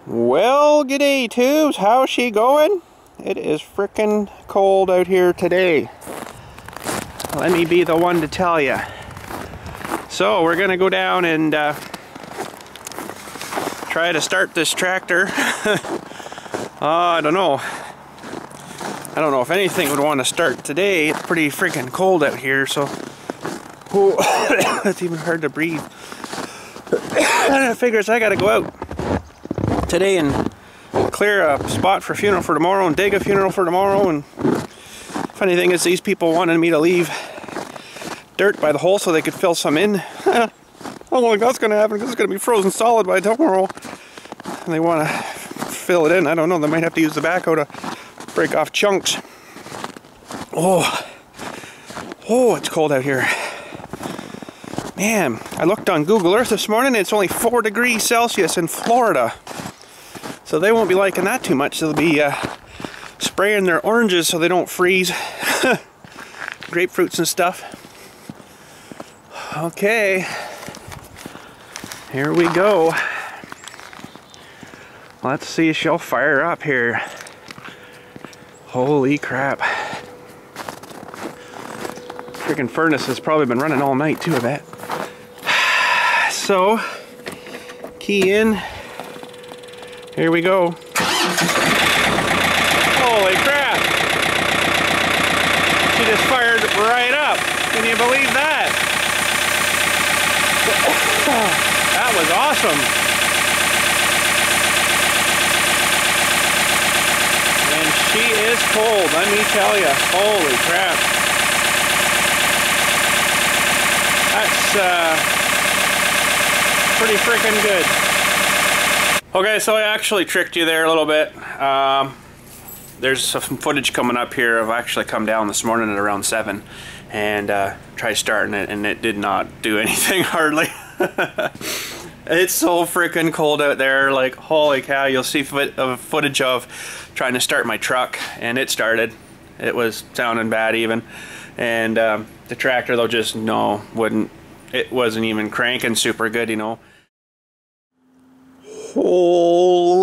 Well, g'day tubes, how's she going? It is frickin' cold out here today. Let me be the one to tell you. So we're gonna go down and try to start this tractor. I don't know if anything would want to start today. It's pretty freaking cold out here, so it's even hard to breathe. I figures I gotta go out today and clear a spot for funeral for tomorrow and dig a funeral for tomorrow. And funny thing is, these people wanted me to leave dirt by the hole so they could fill some in. I don't think that's gonna happen because it's gonna be frozen solid by tomorrow. And they want to fill it in. I don't know, they might have to use the backhoe to break off chunks. Oh, it's cold out here. Man, I looked on Google Earth this morning and it's only 4 degrees Celsius in Florida. So they won't be liking that too much. They'll be spraying their oranges so they don't freeze. Grapefruits and stuff. Okay, here we go. Let's see if she'll fire up here. Holy crap. Freaking furnace has probably been running all night too, I bet. So, key in. Here we go. Holy crap! She just fired right up. Can you believe that? That was awesome. And she is cold, let me tell you. Holy crap. That's pretty freaking good. Okay, so I actually tricked you there a little bit. There's some footage coming up here. I've actually come down this morning at around 7 and tried starting it, and it did not do anything hardly. It's so freaking cold out there, like holy cow. You'll see footage of trying to start my truck, and it started. It was sounding bad even. And the tractor though, just wouldn't. It wasn't even cranking super good, you know. Holy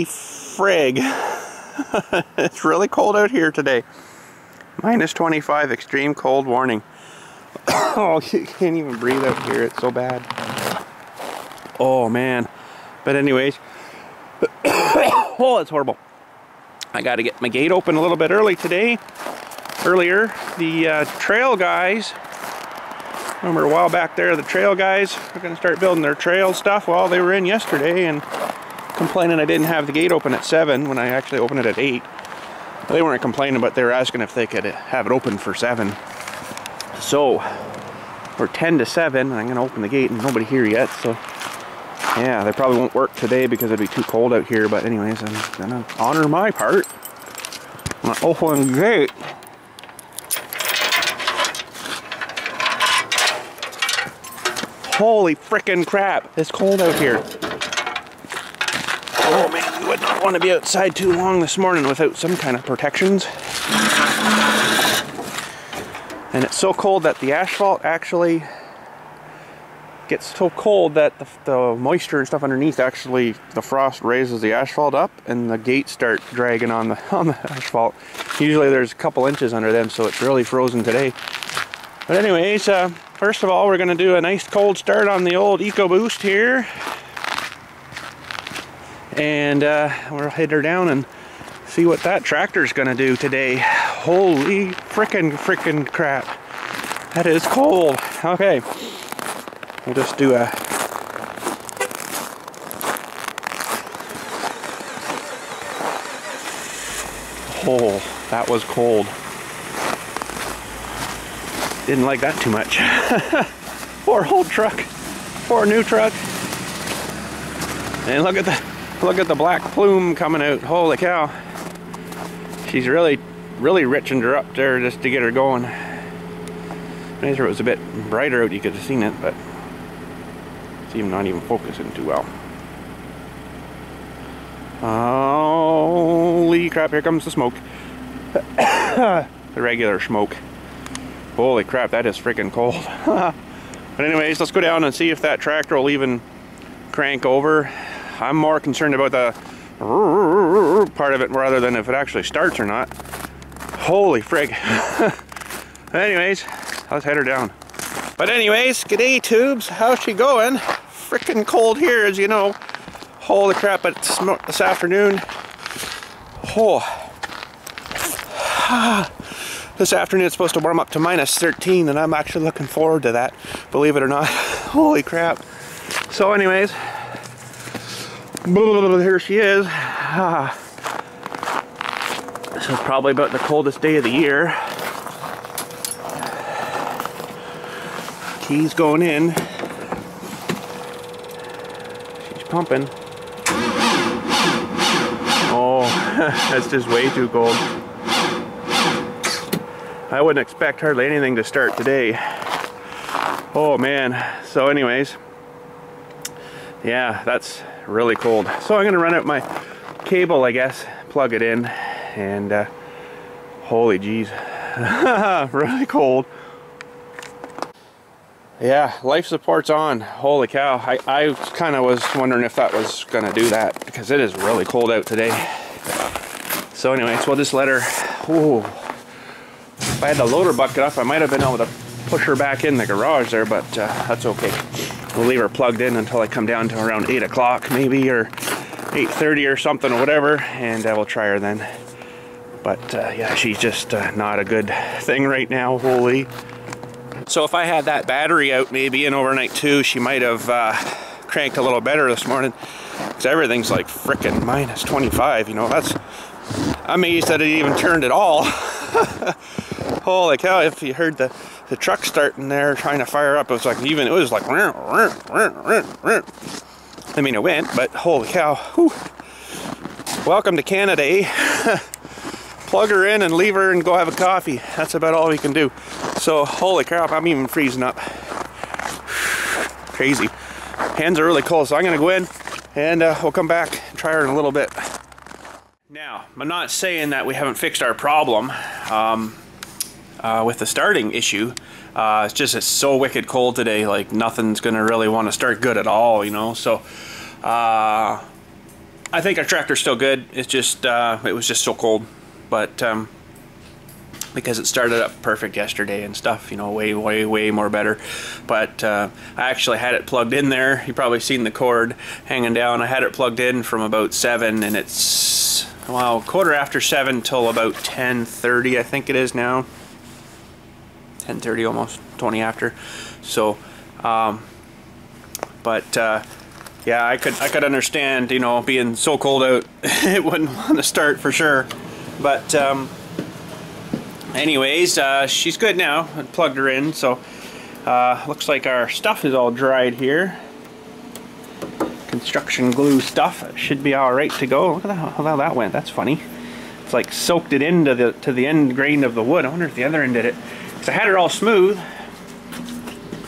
frig. It's really cold out here today. -25 extreme cold warning. Oh, you can't even breathe out here. It's so bad. Oh man. But anyways, oh, it's horrible. I got to get my gate open a little bit early today. Earlier, the trail guys. Remember a while back there, the trail guys were going to start building their trail stuff. Well, they were in yesterday and complaining I didn't have the gate open at 7 when I actually opened it at 8. They weren't complaining, but they were asking if they could have it open for 7. So, we're 10 to 7, and I'm going to open the gate, and nobody here yet, so yeah, they probably won't work today because it'd be too cold out here, but anyways, I'm going to honor my part. I'm going to open the gate. Holy frickin' crap, it's cold out here. Oh man, we would not want to be outside too long this morning without some kind of protections. And it's so cold that the asphalt actually gets so cold that the moisture and stuff underneath, actually the frost raises the asphalt up and the gates start dragging on the asphalt. Usually there's a couple inches under them, so it's really frozen today. But anyways, first of all, we're going to do a nice cold start on the old EcoBoost here. And we'll head her down and see what that tractor's going to do today. Holy frickin' crap. That is cold. Okay. We'll just do a... Oh, that was cold. Didn't like that too much. Poor old truck. Poor new truck. And look at the black plume coming out. Holy cow. She's really riching her up there just to get her going. If it was a bit brighter out, you could have seen it, but it's even not even focusing too well. Holy crap, here comes the smoke. The regular smoke. Holy crap, that is freaking cold. But anyways, let's go down and see if that tractor will even crank over. I'm more concerned about the part of it rather than if it actually starts or not. Holy frig. Anyways, let's head her down. But anyways, g'day tubes, how's she going? Frickin' cold here, as you know. Holy crap, but this afternoon, this afternoon it's supposed to warm up to -13, and I'm actually looking forward to that, believe it or not. Holy crap. So anyways, here she is. This is probably about the coldest day of the year. Key's going in. She's pumping. Oh, that's just way too cold. I wouldn't expect hardly anything to start today. Oh man. So anyways, yeah, that's really cold. So I'm gonna run out my cable, I guess, plug it in, and holy jeez. Really cold. Yeah, life support's on. Holy cow. I kind of was wondering if that was going to do that, because it is really cold out today. So anyways, we'll just let her... Ooh. If I had the loader bucket up, I might have been able to push her back in the garage there, but that's okay. We'll leave her plugged in until I come down to around 8 o'clock maybe, or 8:30 or something or whatever, and we'll try her then. But yeah, she's just not a good thing right now. Holy. So if I had that battery out maybe in overnight too, she might have cranked a little better this morning, because everything's like frickin' -25, you know. That's amazed that it even turned at all. Holy cow, if you heard the truck starting there trying to fire up, it was like I mean, it went, but holy cow. Whew. Welcome to Canada, eh? Plug her in and leave her and go have a coffee. That's about all we can do. So, holy crap, I'm even freezing up. Crazy. Hands are really cold, so I'm gonna go in and we'll come back and try her in a little bit. Now, I'm not saying that we haven't fixed our problem with the starting issue. It's just, it's so wicked cold today, like nothing's gonna really want to start good at all, you know. So, I think our tractor's still good. It's just, it was just so cold. But because it started up perfect yesterday and stuff, you know, way more better. But I actually had it plugged in there. You've probably seen the cord hanging down. I had it plugged in from about 7, and it's, well, 7:15 till about 10:30, I think it is now. 10:30, almost 20 after. So, yeah, I could understand, you know, being so cold out, it wouldn't want to start for sure. But anyways, she's good now. I plugged her in, so looks like our stuff is all dried here. Construction glue stuff. It should be all right to go. Look at how that went. That's funny. It's like soaked it into the end grain of the wood. I wonder if the other end did it. 'Cause I had it all smooth.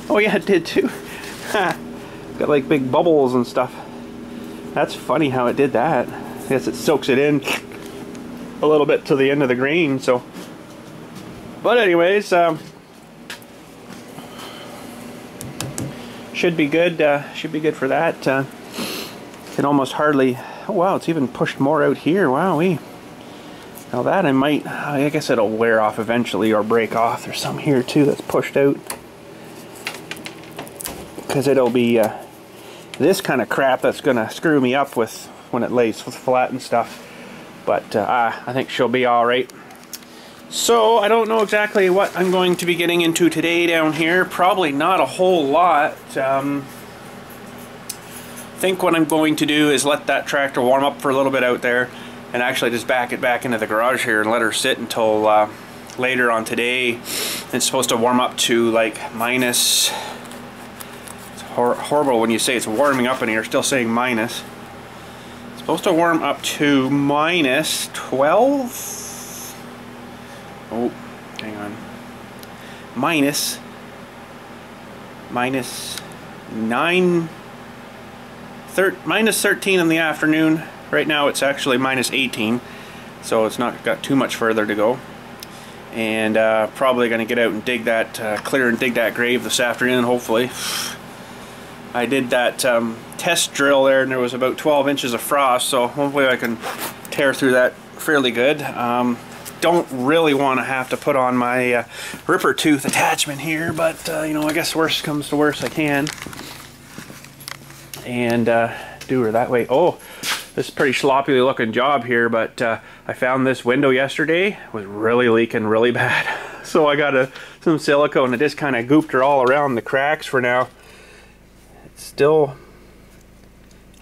Oh yeah, it did too. Got like big bubbles and stuff. That's funny how it did that. I guess it soaks it in a little bit to the end of the grain. So, but anyways, should be good. Should be good for that. Can almost hardly. Oh wow, it's even pushed more out here. Wowee. Now that I guess it'll wear off eventually or break off. There's some here too that's pushed out, because it'll be this kind of crap that's gonna screw me up with when it lays flat and stuff. But I think she'll be all right. So I don't know exactly what I'm going to be getting into today down here. Probably not a whole lot. I think what I'm going to do is let that tractor warm up for a little bit out there, and actually just back it back into the garage here and let her sit until later on today. It's supposed to warm up to like minus... It's horrible when you say it's warming up in here, still saying minus. It's supposed to warm up to minus 12? Oh, hang on. Minus 9... minus 13 in the afternoon. Right now it's actually minus 18, so it's not got too much further to go. And probably going to get out and dig that, clear and dig that grave this afternoon, hopefully. I did that test drill there, and there was about 12 inches of frost, so hopefully I can tear through that fairly good. Don't really want to have to put on my ripper tooth attachment here, but you know, I guess worst comes to worst, I can. And do her that way. Oh, this is a pretty sloppy looking job here, but I found this window yesterday. It was really leaking really bad. So I got some silicone and just kind of gooped her all around the cracks for now. It's still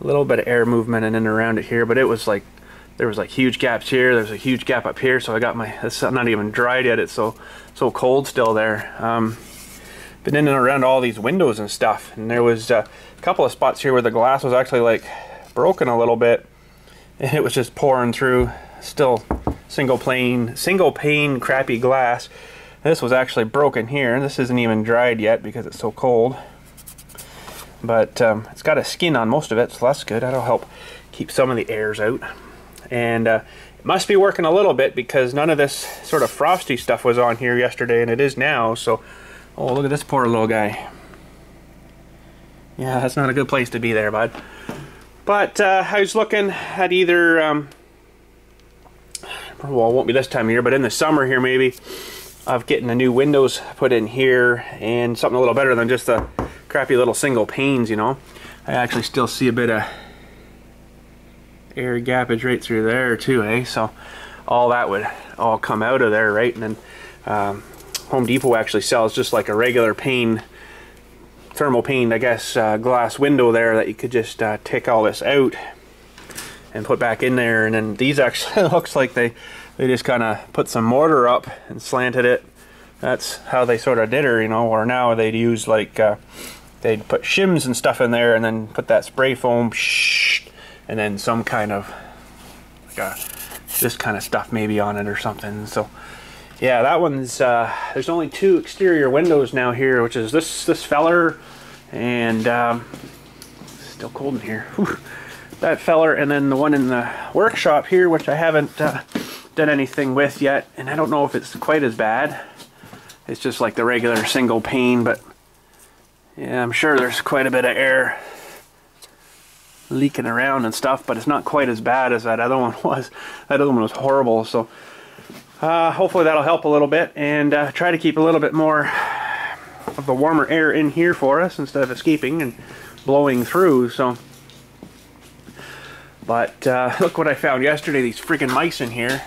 a little bit of air movement in and around it here, but it was like, there was like huge gaps here, there's a huge gap up here, so I got my, it's not even dried yet, it's so cold still there. Been in and around all these windows and stuff, and there was a couple of spots here where the glass was actually like broken a little bit, and it was just pouring through. Still single pane crappy glass. This was actually broken here. This isn't even dried yet because it's so cold, but it's got a skin on most of it, so that's good. That'll help keep some of the airs out. And it must be working a little bit because none of this sort of frosty stuff was on here yesterday, and it is now. So, oh, look at this poor little guy. Yeah, that's not a good place to be there, bud. But I was looking at either, well, it won't be this time of year, but in the summer here maybe, of getting the new windows put in here and something a little better than just the crappy little single panes, you know. I actually still see a bit of air gappage right through there too, eh? So all that would all come out of there, right? And then Home Depot actually sells just like a regular pane, thermal pane, I guess, glass window there that you could just take all this out and put back in there. And then these actually looks like they just kind of put some mortar up and slanted it. That's how they sort of did her, you know. Or now they'd use like they'd put shims and stuff in there and then put that spray foam and then some kind of like this kind of stuff maybe on it or something. So yeah, that one's there's only 2 exterior windows now here, which is this feller and still cold in here. Whew. That feller, and then the one in the workshop here, which I haven't done anything with yet, and I don't know if it's quite as bad. It's just like the regular single pane, but yeah, I'm sure there's quite a bit of air leaking around and stuff, but it's not quite as bad as that other one was. That other one was horrible. So hopefully that'll help a little bit, and try to keep a little bit more of the warmer air in here for us instead of escaping and blowing through. So, but look what I found yesterday. These freaking mice in here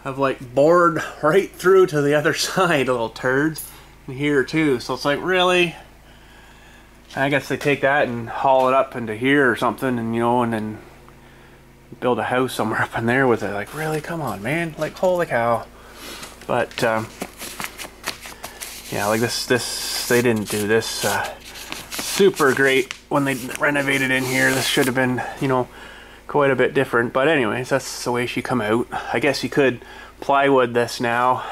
have like bored right through to the other side, little turds in here too. So it's like, really? I guess they take that and haul it up into here or something, and you know, and then build a house somewhere up in there with it. Like, really? Come on, man. Like, holy cow. But yeah, like this they didn't do this super great when they renovated in here. This should have been, you know, quite a bit different. But anyways, that's the way she come out. I guess you could plywood this now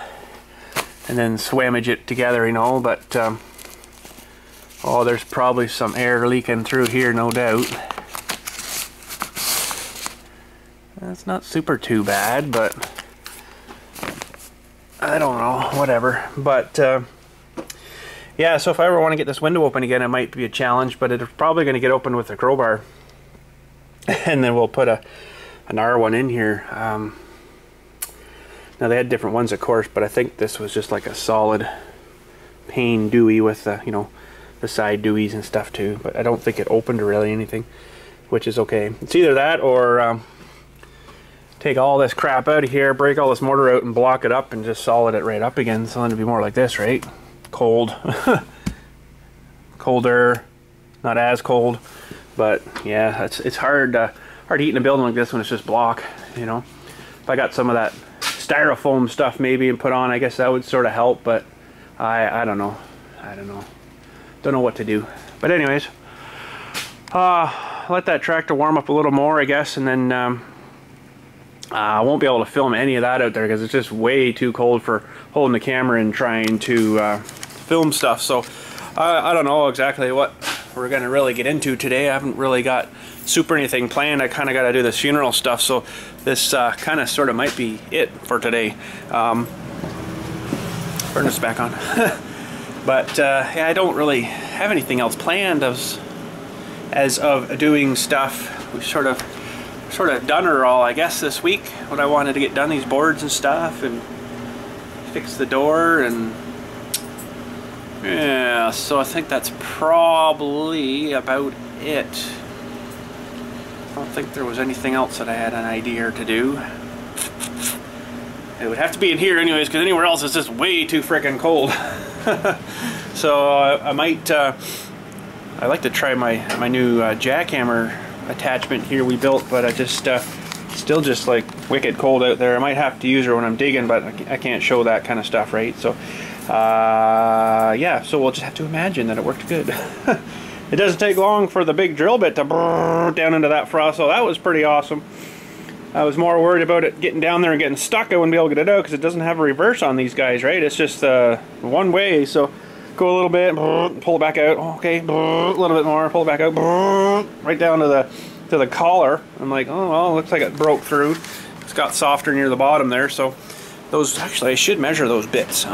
and then swamage it together, you know, but oh, there's probably some air leaking through here, no doubt. That's not super too bad, but I don't know, whatever. But yeah, so if I ever want to get this window open again, it might be a challenge, but it's probably going to get open with a crowbar. And then we'll put an R1 in here. Now they had different ones, of course, but I think this was just like a solid pane dewey with the, you know, the side deweys and stuff too. But I don't think it opened or really anything, which is okay. It's either that or take all this crap out of here, break all this mortar out and block it up and just solid it right up again. So it'll be more like this, right? Cold. Colder, not as cold. But yeah, it's hard to eat in a building like this when it's just block, you know. If I got some of that styrofoam stuff maybe and put on, I guess that would sort of help, but I don't know. Don't know what to do. But anyways, let that tractor warm up a little more, I guess, and then I won't be able to film any of that out there because it's just way too cold for holding the camera and trying to film stuff. So I don't know exactly what we're gonna really get into today. I haven't really got super anything planned. I kind of got to do this funeral stuff, so this kind of sort of might be it for today. Turn this back on. But yeah, I don't really have anything else planned. I was as of doing stuff. We've sort of done her all, I guess, this week. What I wanted to get done, these boards and stuff, and fix the door, and yeah, so I think that's probably about it. I don't think there was anything else that I had an idea to do. It would have to be in here anyways, because anywhere else is just way too freaking cold. So I might, I like to try my new jackhammer attachment here we built, but I just, still just like wicked cold out there. I might have to use her when I'm digging, but I can't show that kind of stuff, right? So, yeah, so we'll just have to imagine that it worked good. It doesn't take long for the big drill bit to burr down into that frost, so that was pretty awesome. I was more worried about it getting down there and getting stuck. I wouldn't be able to get it out because it doesn't have a reverse on these guys, right? It's just one way, so go a little bit, pull it back out, okay, a little bit more, pull it back out, right down to the collar. I'm like, oh well, looks like it broke through. It's got softer near the bottom there, so those, actually I should measure those bits.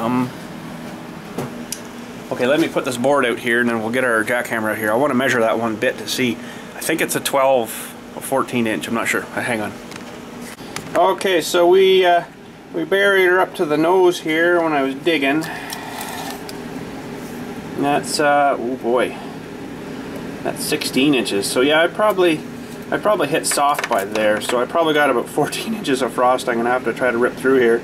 Okay, let me put this board out here and then we'll get our jackhammer out here. I want to measure that one bit to see. I think it's a 12 or 14 inch, I'm not sure. Hang on. Okay, so we buried her up to the nose here when I was digging. And that's, oh boy, that's 16 inches. So yeah, I probably hit soft by there. So I probably got about 14 inches of frost I'm gonna have to try to rip through here.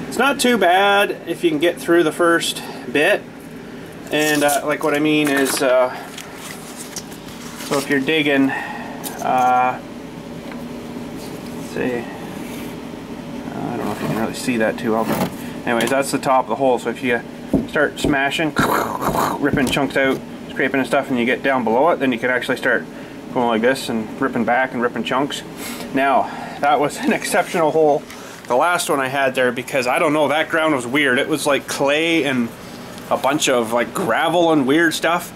It's not too bad if you can get through the first bit. And like what I mean is, so if you're digging, let's see, I don't know if you can really see that too well, but anyways, that's the top of the hole. So if you start smashing, ripping chunks out, scraping and stuff, and you get down below it, then you can actually start going like this and ripping back and ripping chunks. Now, that was an exceptional hole, the last one I had there, because I don't know, that ground was weird. It was like clay and a bunch of like gravel and weird stuff,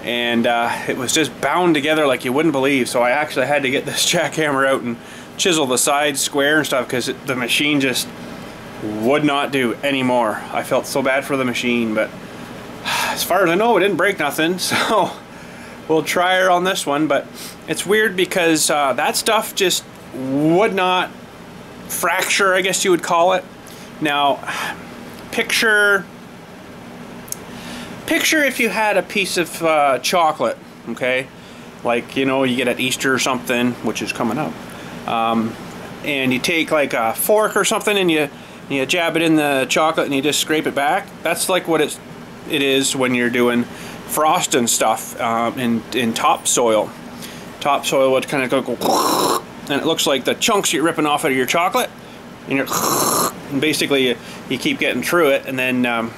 and it was just bound together like you wouldn't believe. So I actually had to get this jackhammer out and chisel the sides square and stuff, because the machine just would not do anymore. I felt so bad for the machine, but as far as I know, it didn't break nothing, so we'll try her on this one. But it's weird because that stuff just would not fracture, I guess you would call it. Now, picture if you had a piece of chocolate, okay, like, you know, you get at Easter or something, which is coming up, and you take like a fork or something and you jab it in the chocolate and you just scrape it back. That's like what it is when you're doing frost and stuff in topsoil. Topsoil would kind of go, and it looks like the chunks you're ripping off of your chocolate, and basically you keep getting through it, and then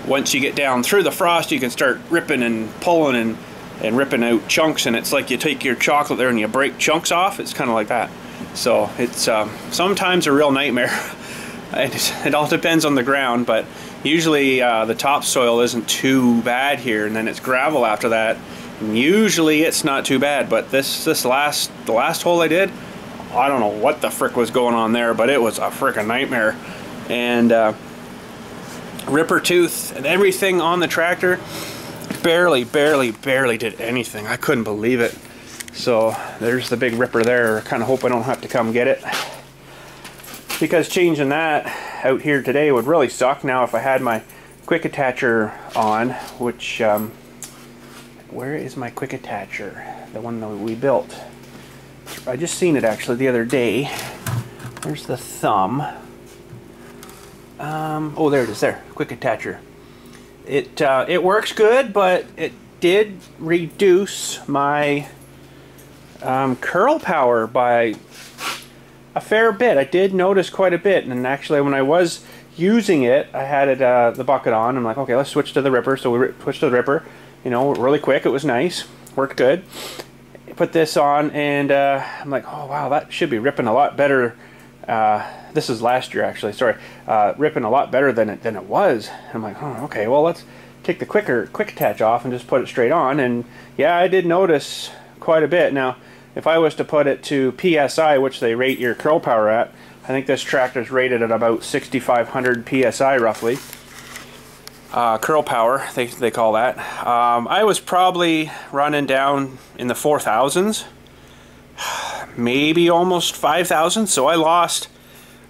once you get down through the frost, you can start ripping and pulling and ripping out chunks, and it's like you take your chocolate there and you break chunks off. It's kind of like that. So it's sometimes a real nightmare. It all depends on the ground, but usually the topsoil isn't too bad here, and then it's gravel after that. And usually it's not too bad, but the last hole I did, I don't know what the frick was going on there, but it was a frickin' nightmare. And ripper tooth and everything on the tractor barely did anything. I couldn't believe it. So there's the big ripper there. I kind of hope I don't have to come get it, because changing that out here today would really suck. Now if I had my quick attacher on, which where is my quick attacher, the one that we built? I just seen it actually the other day. Where's the thumb? Oh, there it is, there, quick attacher. It works good, but it did reduce my curl power by a fair bit. I did notice quite a bit, and actually when I was using it, I had it the bucket on. I'm like, okay, let's switch to the ripper. So we switched to the ripper, you know, really quick. It was nice, worked good. Put this on, and I'm like, oh wow, that should be ripping a lot better. This is last year actually, sorry, ripping a lot better than it was. I'm like, oh, okay, well let's take the quick attach off and just put it straight on. And yeah, I did notice quite a bit. Now if I was to put it to PSI, which they rate your curl power at, I think this tractor's rated at about 6,500 PSI roughly. curl power, they call that. I was probably running down in the 4,000s, maybe almost 5,000, so I lost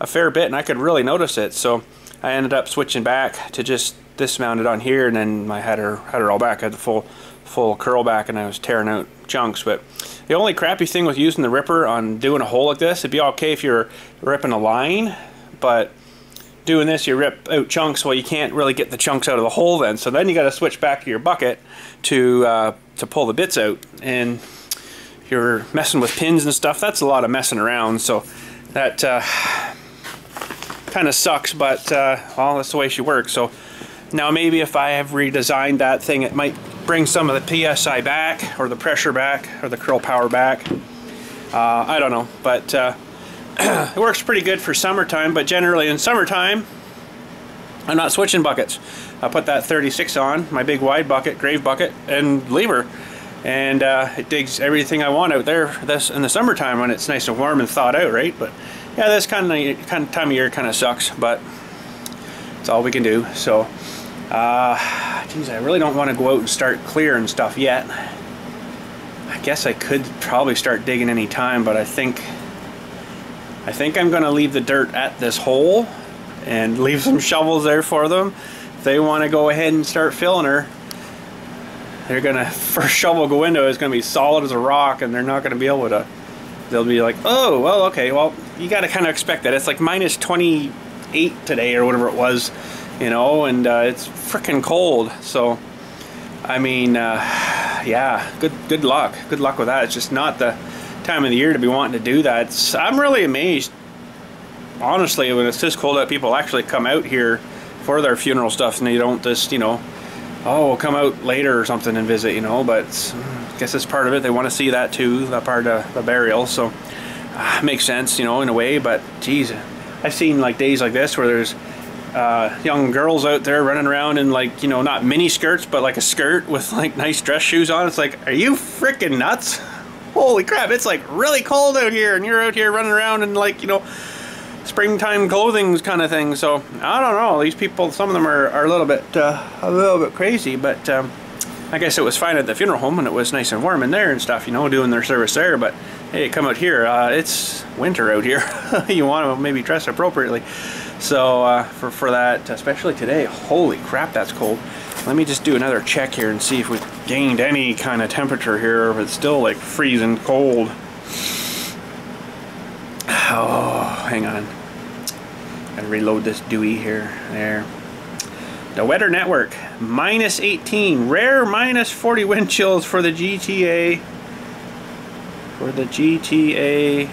a fair bit and I could really notice it. So I ended up switching back to just dismounted on here, and then I had her all back. I had the full curl back, and I was tearing out chunks. But the only crappy thing with using the ripper on doing a hole like this, it'd be okay if you're ripping a line, but doing this you rip out chunks, well you can't really get the chunks out of the hole then, so then you got to switch back to your bucket to pull the bits out, and if you're messing with pins and stuff, that's a lot of messing around, so that kind of sucks, but well, that's the way she works. So now maybe if I have redesigned that thing, it might bring some of the PSI back, or the pressure back, or the curl power back. I don't know, but it works pretty good for summertime, but generally in summertime I'm not switching buckets. I put that 36 on, my big wide bucket, grave bucket, and leave her. And it digs everything I want out there this in the summertime when it's nice and warm and thawed out, right? But yeah, this kind of time of year kind of sucks, but it's all we can do. So geez, I really don't want to go out and start clearing stuff yet. I guess I could probably start digging any time, but I think I'm going to leave the dirt at this hole and leave some shovels there for them. If they want to go ahead and start filling her, they're going to, first shovel go into it is going to be solid as a rock, and they're not going to be able to, they'll be like, oh, well, okay, well, you got to kind of expect that. It's like minus 28 today or whatever it was, you know, and it's freaking cold. So, I mean, yeah, good luck. Good luck with that. It's just not the time of the year to be wanting to do that. I'm really amazed, honestly, when it's this cold that people actually come out here for their funeral stuff, and they don't just, you know, oh, we'll come out later or something and visit, you know. But I guess it's part of it. They want to see that too, that part of the burial. So makes sense, you know, in a way. But geez, I've seen like days like this where there's young girls out there running around in, like, you know, not mini skirts, but like a skirt with like nice dress shoes on. It's like, are you freaking nuts? Holy crap, it's like really cold out here, and you're out here running around in, like, you know, springtime clothing kind of thing. So I don't know, these people, some of them are a little bit crazy, but I guess it was fine at the funeral home and it was nice and warm in there and stuff, you know, doing their service there. But hey, come out here, it's winter out here. You want to maybe dress appropriately. So for that, especially today, holy crap, that's cold. Let me just do another check here and see if we've gained any kind of temperature here, or if it's still like freezing cold. Oh, hang on. Gotta reload this Dewey here. There. The Weather Network, minus 18. Rare minus 40 wind chills for the GTA. For the GTA.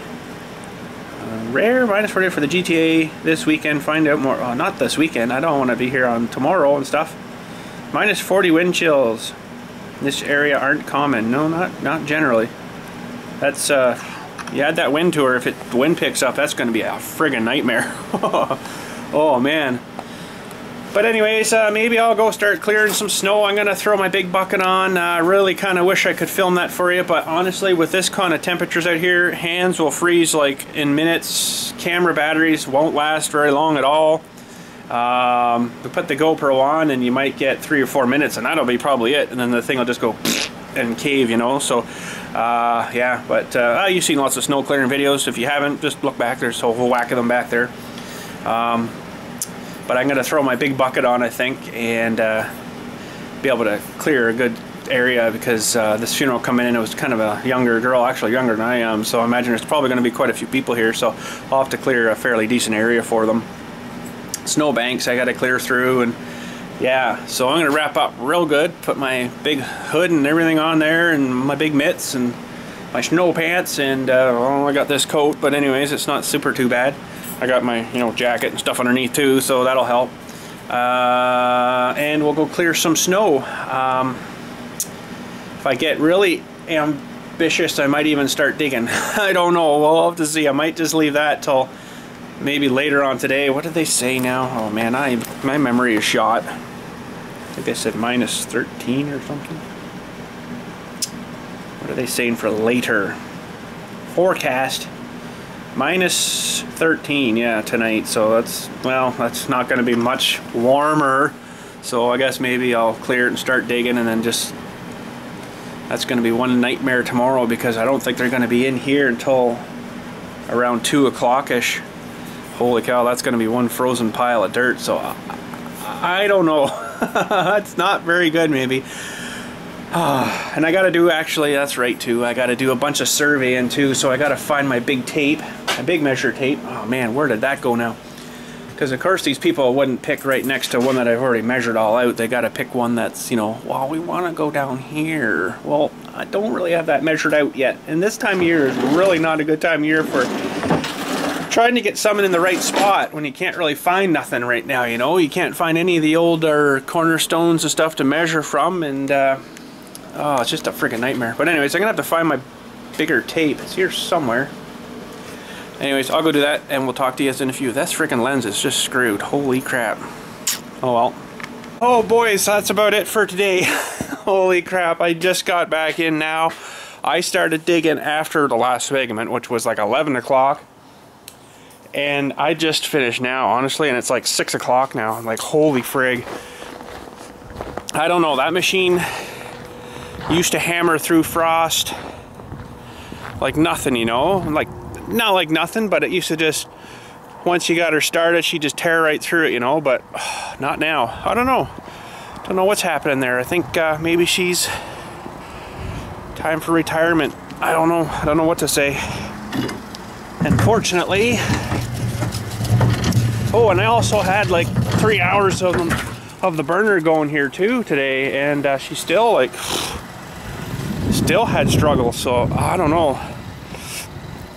Rare minus 40 for the GTA this weekend. Find out more. Oh, not this weekend. I don't want to be here on tomorrow and stuff. Minus 40 wind chills. This area aren't common. No, not generally. That's you add that wind to her. If the wind picks up, that's going to be a friggin' nightmare. Oh man. But anyways, maybe I'll go start clearing some snow. I'm going to throw my big bucket on. I really kind of wish I could film that for you, but honestly, with this kind of temperatures out here, hands will freeze like in minutes. Camera batteries won't last very long at all. We put the GoPro on and you might get 3 or 4 minutes, and that'll be probably it, and then the thing will just go and cave, you know. So yeah, but you've seen lots of snow clearing videos. If you haven't, just look back. There's a whole whack of them back there. But I'm going to throw my big bucket on, I think, and be able to clear a good area, because this funeral coming in, it was kind of a younger girl, actually younger than I am, so I imagine there's probably going to be quite a few people here, so I'll have to clear a fairly decent area for them. Snow banks I got to clear through, and yeah, so I'm going to wrap up real good, put my big hood and everything on there, and my big mitts and my snow pants, and well, I got this coat, but anyways, it's not super too bad. I got my, you know, jacket and stuff underneath too, so that'll help. And we'll go clear some snow. If I get really ambitious, I might even start digging. I don't know, we'll have to see. I might just leave that till maybe later on today. What did they say now? Oh man, my memory is shot. I think they said minus 13 or something. What are they saying for later? Forecast. Minus 13, yeah, tonight. So that's, well, that's not going to be much warmer. So I guess maybe I'll clear it and start digging, and then just, that's going to be one nightmare tomorrow, because I don't think they're going to be in here until around 2 o'clock-ish. Holy cow, that's going to be one frozen pile of dirt, so I don't know. It's not very good, maybe. And I got to do, actually, that's right too, I got to do a bunch of surveying too, so I got to find my big tape, my big measure tape. Oh man, where did that go now? Because of course these people wouldn't pick right next to one that I've already measured all out. They got to pick one that's, you know, well, we want to go down here. Well, I don't really have that measured out yet. And this time of year is really not a good time of year for trying to get something in the right spot when you can't really find nothing right now, you know. You can't find any of the older cornerstones and stuff to measure from, and oh, it's just a freaking nightmare. But anyways, I'm going to have to find my bigger tape. It's here somewhere. Anyways, I'll go do that, and we'll talk to you in a few. That freaking lens is just screwed. Holy crap. Oh well. Oh boys, that's about it for today. Holy crap, I just got back in now. I started digging after the last segment, which was like 11 o'clock. And I just finished now, honestly, and it's like 6 o'clock now. I'm like, holy frig. I don't know, that machine used to hammer through frost like nothing, you know? Like, not like nothing, but it used to just, once you got her started, she'd just tear right through it, you know? But not now. I don't know. Don't know what's happening there. I think maybe she's time for retirement. I don't know. I don't know what to say. Unfortunately. Oh, and I also had like 3 hours of the burner going here too today, and she still like still had struggles. So I don't know.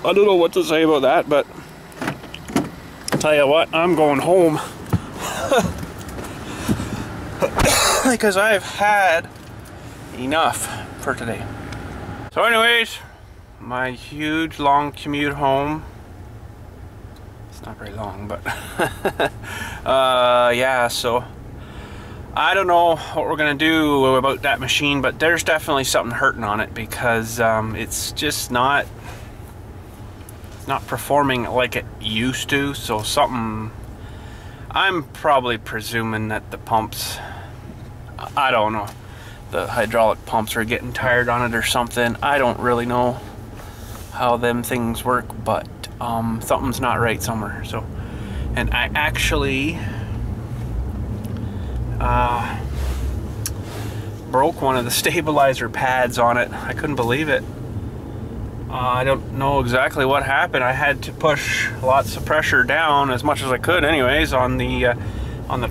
I don't know what to say about that, but I'll tell you what, I'm going home because I've had enough for today. So anyways, my huge long commute home. It's not very long, but yeah, so I don't know what we're gonna do about that machine, but there's definitely something hurting on it, because it's just not performing like it used to. So something, I'm probably presuming that the pumps, I don't know, the hydraulic pumps are getting tired on it or something. I don't really know how them things work, but something's not right somewhere. So, and I actually broke one of the stabilizer pads on it. I couldn't believe it. I don't know exactly what happened. I had to push lots of pressure down, as much as I could anyways, on the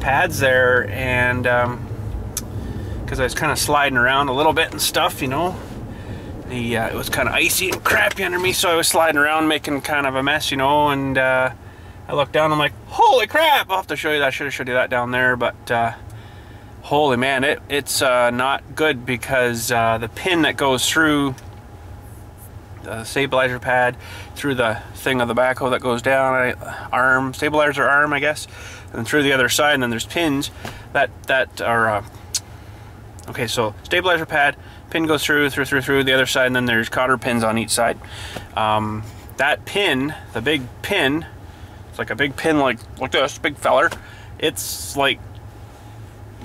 pads there, and because I was kind of sliding around a little bit and stuff, you know. It was kind of icy and crappy under me, so I was sliding around making kind of a mess, you know, and I looked down, I'm like, holy crap, I'll have to show you that. I should have showed you that down there, but holy man, it's not good, because the pin that goes through the stabilizer pad, through the thing of the backhoe that goes down, arm, stabilizer arm, I guess, and through the other side, and then there's pins that are, okay, so stabilizer pad, pin goes through the other side, and then there's cotter pins on each side. That pin, the big pin, it's like a big pin like this, big feller, it's like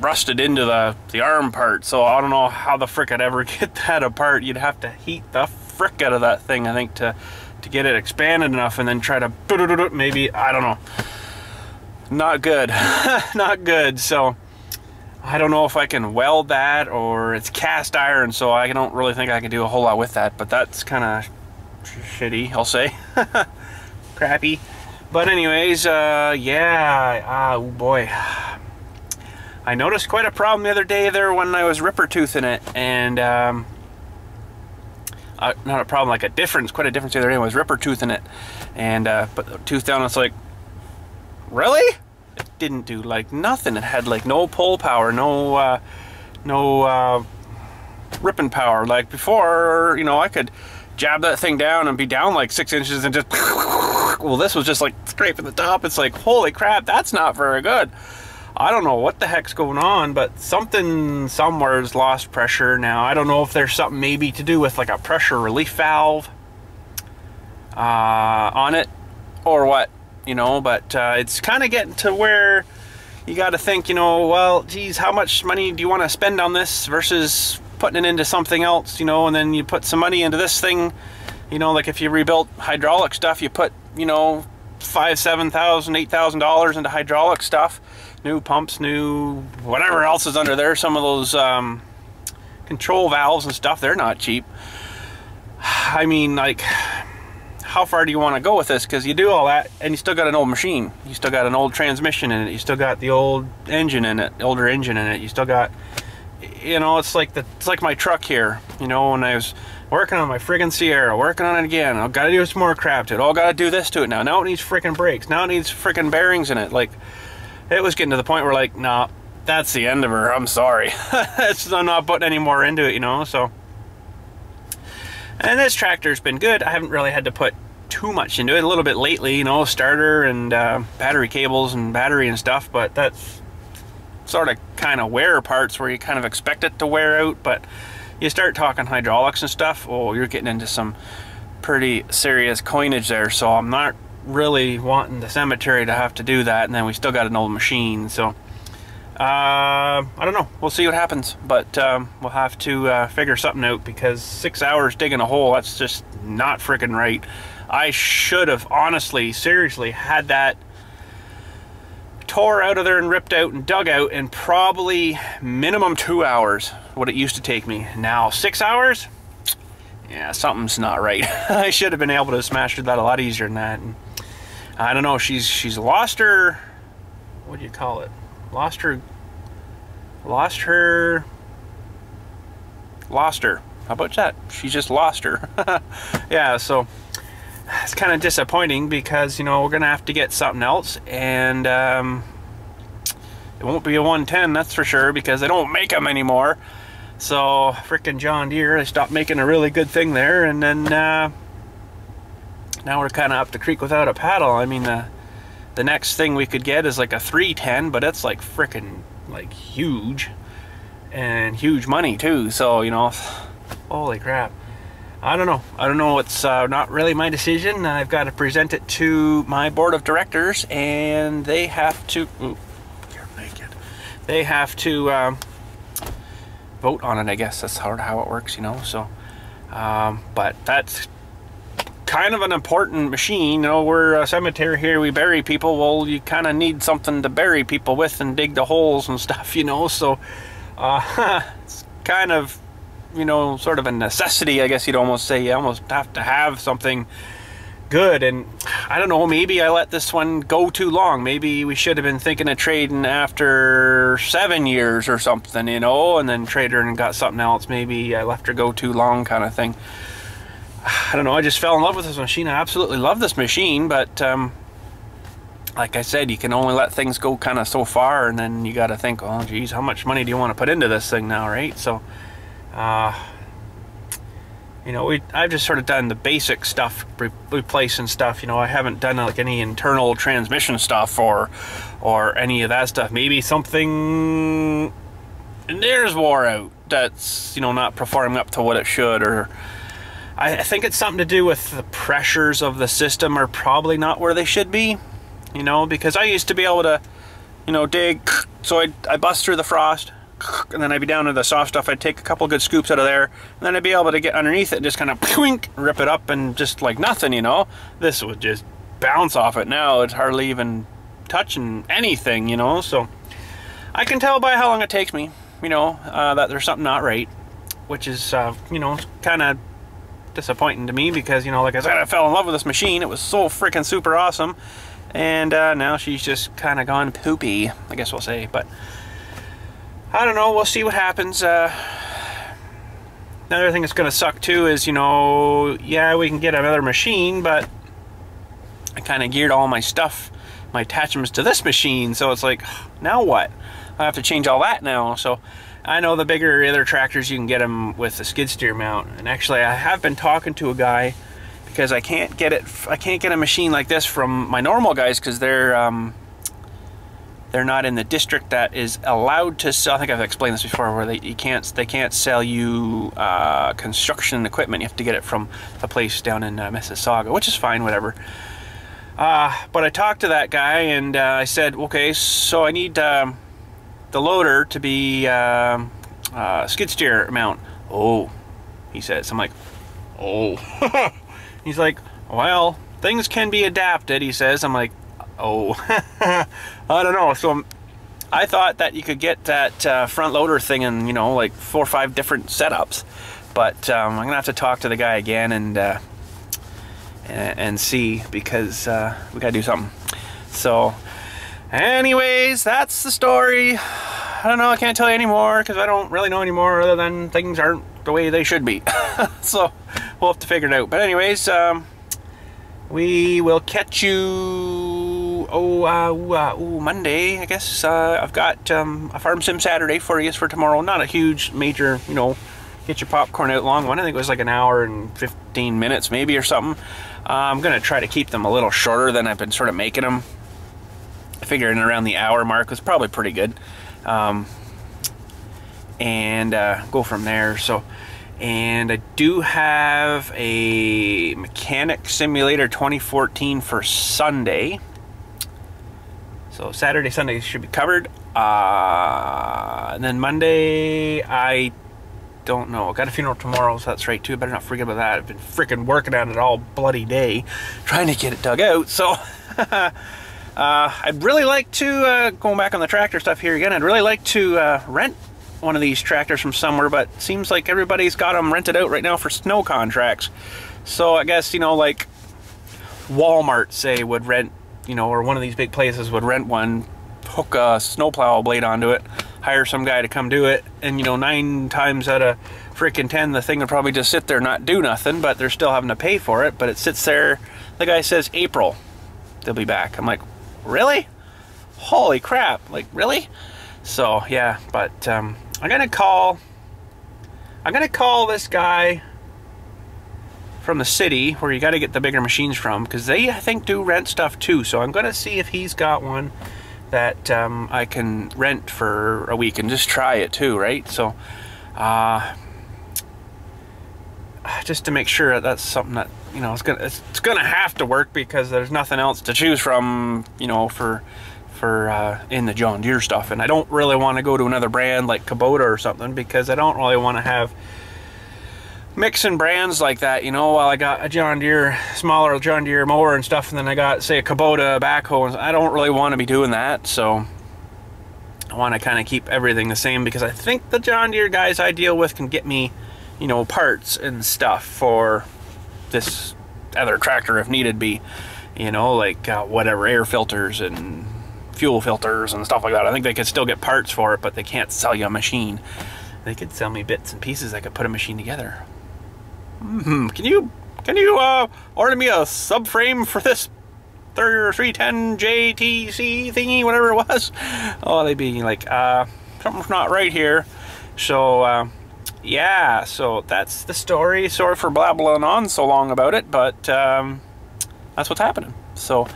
rusted into the arm part, so I don't know how the frick I'd ever get that apart. You'd have to heat the frick out of that thing, I think, to get it expanded enough, and then try to maybe, I don't know. Not good. Not good. So I don't know if I can weld that, or it's cast iron, so I don't really think I can do a whole lot with that, but that's kind of shitty, I'll say. Crappy. But anyways, yeah, oh boy. I noticed quite a problem the other day there when I was ripper toothing it, and not a problem, like a difference, quite a difference the other day when I was ripper toothing it, and put the tooth down, it's like, really? It didn't do like nothing. It had like no pull power, no ripping power. Like before, you know, I could jab that thing down and be down like 6 inches and just, well, this was just like scraping the top. It's like, holy crap, that's not very good. I don't know what the heck's going on, but something somewhere's lost pressure now. I don't know if there's something maybe to do with like a pressure relief valve on it or what, you know, but it's kind of getting to where you got to think, you know, well, geez, how much money do you want to spend on this versus putting it into something else, you know, and then you put some money into this thing, you know, like if you rebuilt hydraulic stuff, you put, you know, $5,000, $7,000, $8,000 into hydraulic stuff, new pumps, new whatever else is under there. Some of those control valves and stuff, they're not cheap. I mean, like, how far do you want to go with this? Because you do all that and you still got an old machine, you still got an old transmission in it, you still got the old engine in it, older engine in it, you still got, you know, it's like my truck here, you know, when I was working on my friggin' Sierra, working on it again, I've got to do some more crap to it, oh, got to do this to it now it needs freaking brakes, now it needs freaking bearings in it. Like, it was getting to the point where, like, nah, that's the end of her, I'm sorry. I'm not putting any more into it, you know. So, and this tractor's been good. I haven't really had to put too much into it. A little bit lately, you know, starter and battery cables and battery and stuff, but that's sort of kind of wear parts where you kind of expect it to wear out. But you start talking hydraulics and stuff, oh, you're getting into some pretty serious coinage there. So I'm not really wanting the cemetery to have to do that, and then we still got an old machine. So I don't know, we'll see what happens, but we'll have to figure something out, because 6 hours digging a hole, that's just not freaking right. I should have honestly, seriously, had that tore out of there and ripped out and dug out in probably minimum 2 hours, what it used to take me. Now 6 hours, yeah, something's not right. I should have been able to smash that a lot easier than that. And I don't know, she's lost her, what do you call it? Lost her. How about that? She just lost her. Yeah, so it's kind of disappointing, because, you know, we're gonna have to get something else, and it won't be a 110, that's for sure, because they don't make them anymore. So frickin' John Deere, they stopped making a really good thing there, and then now we're kind of up the creek without a paddle. I mean, the next thing we could get is like a 310, but it's like frickin' like huge, and huge money too. So, you know, holy crap. I don't know. It's not really my decision. I've got to present it to my board of directors, and they have to, ooh, you're naked. They have to vote on it, I guess. That's how it works, you know. So, but that's kind of an important machine. You know, we're a cemetery here, we bury people. Well, you kind of need something to bury people with and dig the holes and stuff, you know. So it's kind of, you know, sort of a necessity, I guess you'd almost say. You almost have to have something good. And I don't know, maybe I let this one go too long. Maybe we should have been thinking of trading after 7 years or something, you know, and then trade her and got something else. Maybe I left her go too long, kind of thing. I don't know, I just fell in love with this machine. I absolutely love this machine, but like I said, you can only let things go kind of so far, and then you got to think, oh geez, how much money do you want to put into this thing now, right? So you know, I've just sort of done the basic stuff, replacing stuff. You know, I haven't done like any internal transmission stuff or any of that stuff. Maybe something in there's wore out, that's, you know, not performing up to what it should, or I think it's something to do with the pressures of the system are probably not where they should be, you know, because I used to be able to, you know, dig, so I bust through the frost, and then I'd be down to the soft stuff. I'd take a couple good scoops out of there, and then I'd be able to get underneath it and just kind of rip it up, and just like nothing, you know. This would just bounce off it. Now it's hardly even touching anything, you know. So I can tell by how long it takes me, you know, that there's something not right, which is, you know, kind of disappointing to me, because, you know, like I said, I fell in love with this machine. It was so freaking super awesome, and now she's just kind of gone poopy, I guess we'll say. But I don't know, we'll see what happens. Another thing that's going to suck too is, you know, yeah, we can get another machine, but I kind of geared all my stuff, my attachments to this machine, so it's like, now what? I have to change all that now. So I know the bigger other tractors, you can get them with the skid steer mount. And actually, I have been talking to a guy, because I can't get a machine like this from my normal guys, because they're not in the district that is allowed to sell. I think I've explained this before, where they can't sell you construction equipment. You have to get it from a place down in Mississauga, which is fine, whatever. But I talked to that guy, and I said, okay, so I need the loader to be skid steer mount. Oh, he says. I'm like, oh. He's like, well, things can be adapted, he says. I'm like, oh. I don't know. So I thought that you could get that front loader thing in, you know, like 4 or 5 different setups. But I'm going to have to talk to the guy again and see, because we got to do something. So anyways, that's the story. I don't know, I can't tell you anymore because I don't really know anymore, other than things aren't the way they should be. So we'll have to figure it out. But anyways, we will catch you Monday, I guess. I've got a Farm Sim Saturday for you for tomorrow. Not a huge major, you know, get your popcorn out long one. I think it was like an hour and 15 minutes maybe or something. I'm gonna try to keep them a little shorter than I've been sort of making them. Figuring around the hour mark was probably pretty good. And go from there. So, and I do have a Mechanic Simulator 2014 for Sunday. So Saturday, Sunday should be covered. And then Monday, I don't know. I got a funeral tomorrow, so that's right too. Better not forget about that. I've been freaking working on it all bloody day, trying to get it dug out. So I'd really like to, going back on the tractor stuff here again, I'd really like to rent one of these tractors from somewhere, but it seems like everybody's got them rented out right now for snow contracts. So I guess, you know, like Walmart, say, would rent, you know, or one of these big places would rent one, hook a snowplow blade onto it, hire some guy to come do it, and, you know, 9 times out of freaking 10, the thing would probably just sit there and not do nothing, but they're still having to pay for it. But it sits there, the guy says April they'll be back. I'm like, really? Holy crap, like, really? So yeah, but I'm gonna call this guy from the city where you got to get the bigger machines from, because they, I think, do rent stuff too. So I'm gonna see if he's got one that I can rent for a week and just try it too, right? So just to make sure that's something that, you know, it's gonna have to work, because there's nothing else to choose from, you know, for in the John Deere stuff. And I don't really want to go to another brand like Kubota or something, because I don't really want to have mixing brands like that, you know. While I got a John Deere, smaller John Deere mower and stuff, and then I got, say, a Kubota backhoe, and I don't really want to be doing that. So I want to kind of keep everything the same, because I think the John Deere guys I deal with can get me, you know, parts and stuff for this other tractor if needed be, you know, like whatever, air filters and fuel filters and stuff like that. I think they could still get parts for it, but they can't sell you a machine. They could sell me bits and pieces. I could put a machine together. Can you order me a subframe for this 310 JTC thingy, whatever it was? Oh, they'd be like, something's not right here. So yeah, so that's the story. Sorry for blabbling on so long about it, but that's what's happening. So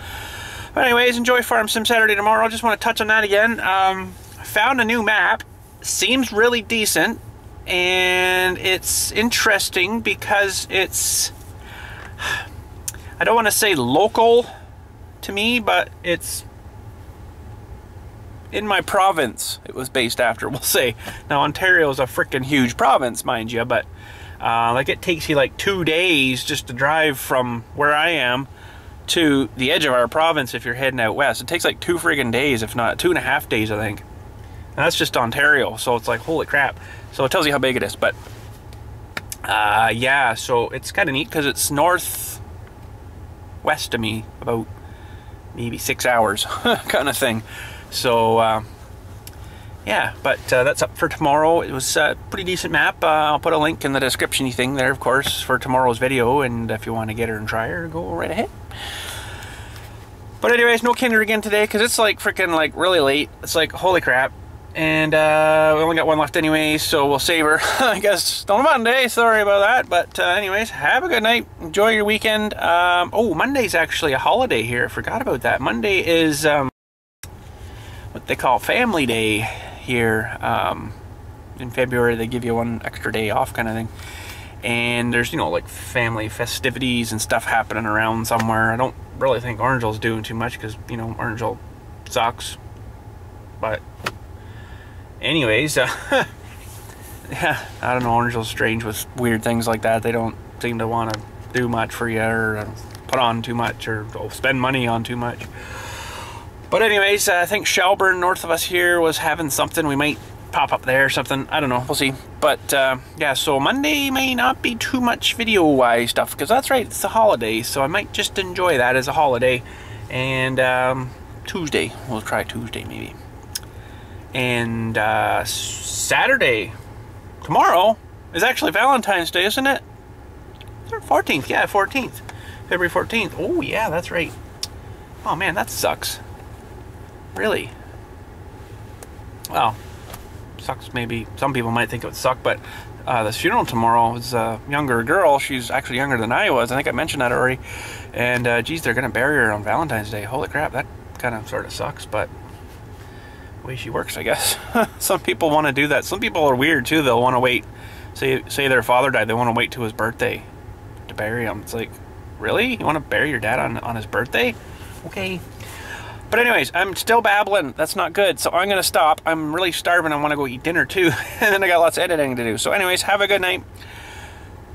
but anyways, enjoy Farm Sim Saturday tomorrow. I just want to touch on that again. I found a new map. Seems really decent, and it's interesting because it's, I don't want to say local to me, but it's in my province it was based after, we'll say. Now Ontario is a freaking huge province, mind you, but like it takes you like 2 days just to drive from where I am to the edge of our province if you're heading out west. It takes like 2 friggin' days, if not 2.5 days, I think. And that's just Ontario, so it's like, holy crap. So it tells you how big it is. But yeah, so it's kind of neat because it's northwest of me, about maybe 6 hours kind of thing. So yeah, but that's up for tomorrow. It was a pretty decent map. I'll put a link in the description thing there, of course, for tomorrow's video, and if you want to get her and try her, go right ahead. But anyways, no Kinder again today, because it's like freaking like really late. It's like, holy crap. And we only got one left anyway, so we'll save her, I guess, on Monday. Sorry about that. But anyways, have a good night. Enjoy your weekend. Oh, Monday's actually a holiday here. I forgot about that. Monday is what they call Family Day here. In February, they give you one extra day off kind of thing. and there's, you know, like family festivities and stuff happening around somewhere. I don't really think Orangeville's doing too much because, you know, Orangeville sucks. But anyways, yeah, I don't know, Orangeville's strange with weird things like that. They don't seem to want to do much for you, or put on too much, or spend money on too much. But anyways, I think Shelburne, north of us here, was having something. We might pop up there or something. I don't know. We'll see. But yeah, so Monday may not be too much video-wise stuff, because that's right, it's a holiday. So I might just enjoy that as a holiday. And Tuesday, we'll try Tuesday maybe. And Saturday, tomorrow, is actually Valentine's Day, isn't it? 14th, yeah, 14th. February 14th. Oh, yeah, that's right. Oh, man, that sucks. Really? Well, sucks maybe. Some people might think it would suck, but the funeral tomorrow is a younger girl. She's actually younger than I was. I think I mentioned that already. And, geez, they're going to bury her on Valentine's Day. Holy crap, that kind of sort of sucks, but the way she works, I guess. Some people want to do that. Some people are weird, too. They'll want to wait. Say their father died. They want to wait till his birthday to bury him. It's like, really? You want to bury your dad on his birthday? Okay. But anyways, I'm still babbling. That's not good. So I'm going to stop. I'm really starving. I want to go eat dinner too. And then I got lots of editing to do. So anyways, have a good night.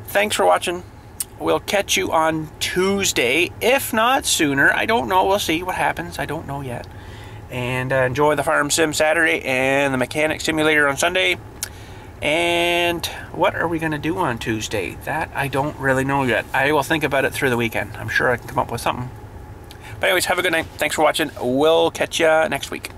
Thanks for watching. We'll catch you on Tuesday. If not sooner. I don't know. We'll see what happens. I don't know yet. And enjoy the Farm Sim Saturday and the Mechanic Simulator on Sunday. And what are we going to do on Tuesday? That I don't really know yet. I will think about it through the weekend. I'm sure I can come up with something. But anyways, have a good night. Thanks for watching. We'll catch you next week.